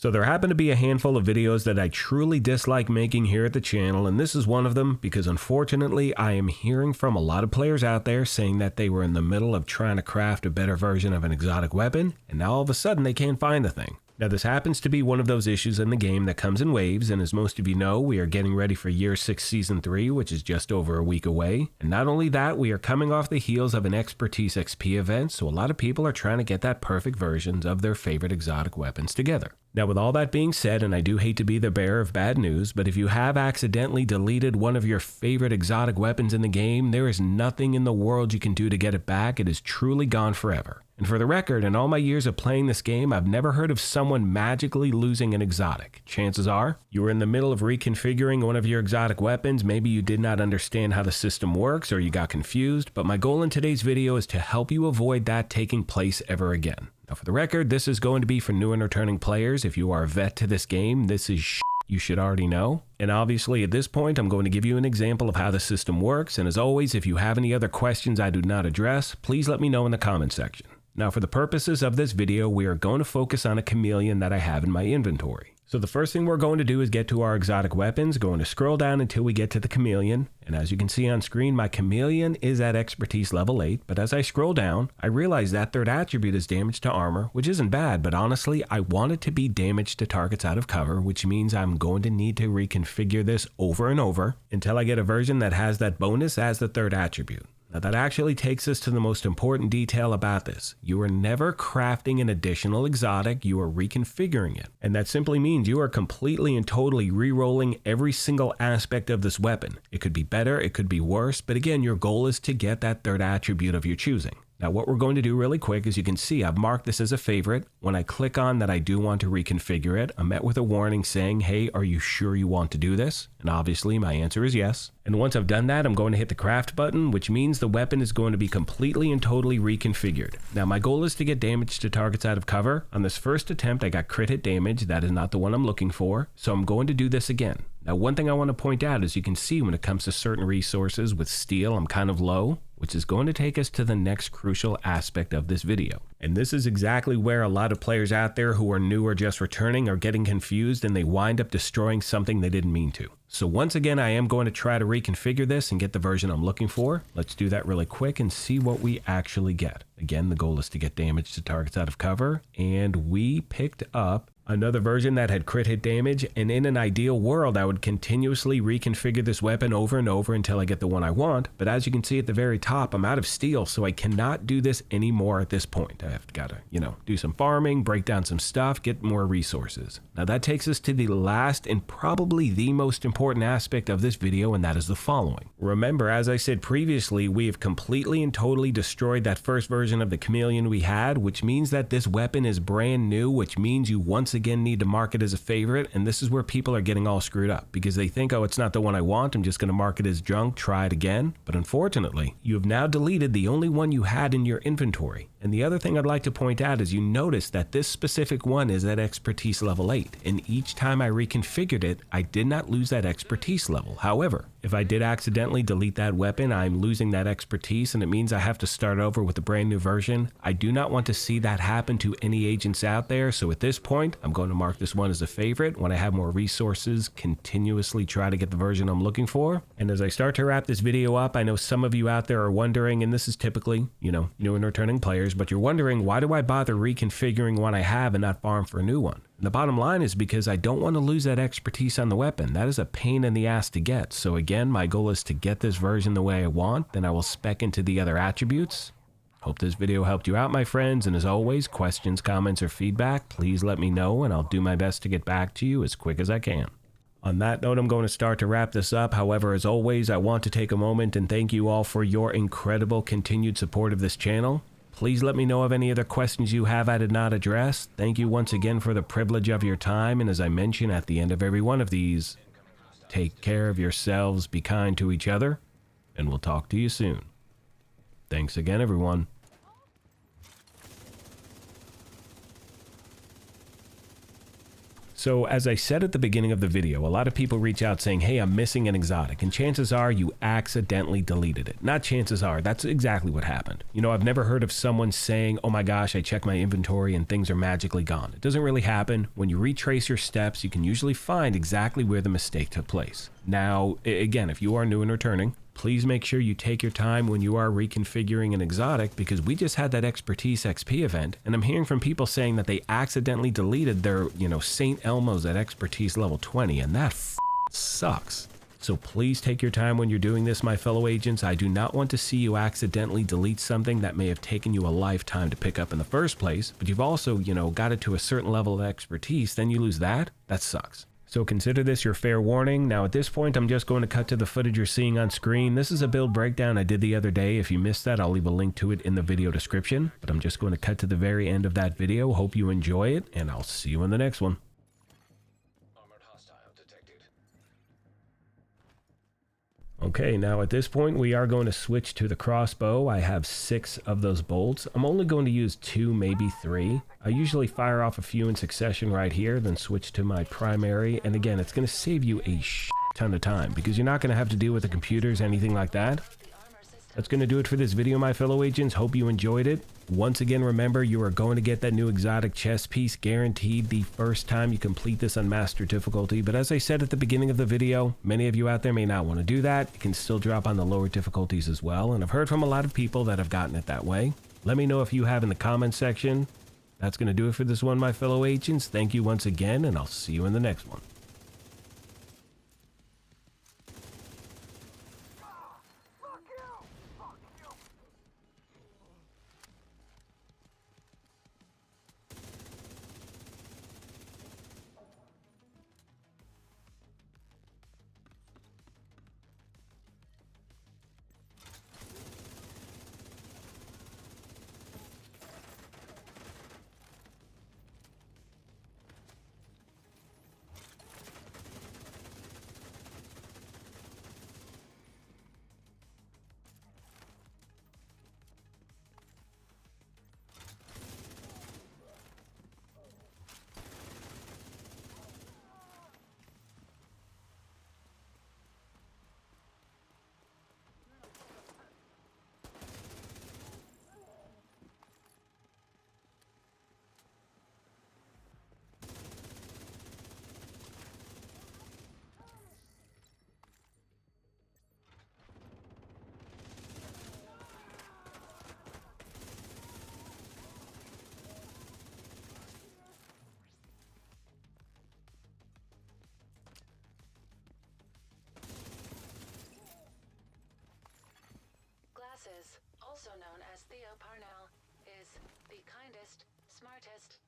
So there happen to be a handful of videos that I truly dislike making here at the channel, and this is one of them because unfortunately I am hearing from a lot of players out there saying that they were in the middle of trying to craft a better version of an exotic weapon, and now all of a sudden they can't find the thing. Now this happens to be one of those issues in the game that comes in waves, and as most of you know, we are getting ready for Year 6 Season 3, which is just over a week away. And not only that, we are coming off the heels of an Expertise XP event, so a lot of people are trying to get that perfect versions of their favorite exotic weapons together. Now with all that being said, and I do hate to be the bearer of bad news, but if you have accidentally deleted one of your favorite exotic weapons in the game, there is nothing in the world you can do to get it back. It is truly gone forever. And for the record, in all my years of playing this game, I've never heard of someone magically losing an exotic. Chances are, you were in the middle of reconfiguring one of your exotic weapons, maybe you did not understand how the system works or you got confused, but my goal in today's video is to help you avoid that taking place ever again. Now for the record, this is going to be for new and returning players. If you are a vet to this game, this is shit you should already know. And obviously at this point, I'm going to give you an example of how the system works. And as always, if you have any other questions I do not address, please let me know in the comment section. Now for the purposes of this video, we are going to focus on a chameleon that I have in my inventory. So the first thing we're going to do is get to our exotic weapons, going to scroll down until we get to the chameleon. And as you can see on screen, my chameleon is at expertise level 8, but as I scroll down, I realize that third attribute is damage to armor, which isn't bad, but honestly, I want it to be damage to targets out of cover, which means I'm going to need to reconfigure this over and over until I get a version that has that bonus as the third attribute. Now that actually takes us to the most important detail about this. You are never crafting an additional exotic, you are reconfiguring it. And that simply means you are completely and totally re-rolling every single aspect of this weapon. It could be better, it could be worse, but again, your goal is to get that third attribute of your choosing. Now what we're going to do really quick, as you can see, I've marked this as a favorite. When I click on that I do want to reconfigure it, I'm met with a warning saying, hey, are you sure you want to do this? And obviously my answer is yes. And once I've done that, I'm going to hit the craft button, which means the weapon is going to be completely and totally reconfigured. Now my goal is to get damage to targets out of cover. On this first attempt, I got crit hit damage. That is not the one I'm looking for. So I'm going to do this again. Now one thing I want to point out is you can see when it comes to certain resources with steel, I'm kind of low, which is going to take us to the next crucial aspect of this video. And this is exactly where a lot of players out there who are new or just returning are getting confused and they wind up destroying something they didn't mean to. So once again, I am going to try to reconfigure this and get the version I'm looking for. Let's do that really quick and see what we actually get. Again, the goal is to get damage to targets out of cover, and we picked up another version that had crit hit damage, and in an ideal world, I would continuously reconfigure this weapon over and over until I get the one I want, but as you can see at the very top, I'm out of steel, so I cannot do this anymore at this point. I have got to, do some farming, break down some stuff, get more resources. Now that takes us to the last and probably the most important aspect of this video, and that is the following. Remember, as I said previously, we have completely and totally destroyed that first version of the chameleon we had, which means that this weapon is brand new, which means you once again need to mark it as a favorite, and this is where people are getting all screwed up because they think, oh, it's not the one I want, I'm just going to mark it as junk, try it again. But unfortunately, you have now deleted the only one you had in your inventory. And the other thing I'd like to point out is you notice that this specific one is at expertise level 8, and each time I reconfigured it, I did not lose that expertise level. However, if I did accidentally delete that weapon, I'm losing that expertise, and it means I have to start over with a brand new version. I do not want to see that happen to any agents out there, so at this point, I'm going to mark this one as a favorite. When I have more resources, continuously try to get the version I'm looking for. And as I start to wrap this video up, I know some of you out there are wondering, and this is typically, new and returning players, but you're wondering, why do I bother reconfiguring one I have and not farm for a new one? And the bottom line is because I don't want to lose that expertise on the weapon. That is a pain in the ass to get. So again, my goal is to get this version the way I want, then I will spec into the other attributes. Hope this video helped you out, my friends, and as always, questions, comments, or feedback, please let me know and I'll do my best to get back to you as quick as I can. On that note, I'm going to start to wrap this up. However, as always, I want to take a moment and thank you all for your incredible continued support of this channel. Please let me know of any other questions you have I did not address. Thank you once again for the privilege of your time, and as I mention at the end of every one of these, take care of yourselves, be kind to each other, and we'll talk to you soon. Thanks again, everyone. So as I said at the beginning of the video, a lot of people reach out saying, hey, I'm missing an exotic, and chances are you accidentally deleted it. Not chances are, that's exactly what happened. You know, I've never heard of someone saying, oh my gosh, I checked my inventory and things are magically gone. It doesn't really happen. When you retrace your steps, you can usually find exactly where the mistake took place. Now, again, if you are new and returning, please make sure you take your time when you are reconfiguring an exotic, because we just had that Expertise XP event, and I'm hearing from people saying that they accidentally deleted their, St. Elmo's at Expertise level 20, and that sucks. So please take your time when you're doing this, my fellow agents. I do not want to see you accidentally delete something that may have taken you a lifetime to pick up in the first place, but you've also, got it to a certain level of expertise, then you lose that? That sucks. So consider this your fair warning. Now at this point, I'm just going to cut to the footage you're seeing on screen. This is a build breakdown I did the other day. If you missed that, I'll leave a link to it in the video description. But I'm just going to cut to the very end of that video. Hope you enjoy it, and I'll see you in the next one. Okay, now at this point, we are going to switch to the crossbow. I have 6 of those bolts. I'm only going to use 2, maybe 3. I usually fire off a few in succession right here, then switch to my primary. And again, it's going to save you a ton of time because you're not going to have to deal with the computers, anything like that. That's going to do it for this video, my fellow agents. Hope you enjoyed it. Once again, remember, you are going to get that new exotic chest piece guaranteed the first time you complete this on master difficulty. But as I said at the beginning of the video, many of you out there may not want to do that. It can still drop on the lower difficulties as well. And I've heard from a lot of people that have gotten it that way. Let me know if you have in the comments section. That's going to do it for this one, my fellow agents. Thank you once again, and I'll see you in the next one. Also known as Theo Parnell, is the kindest, smartest,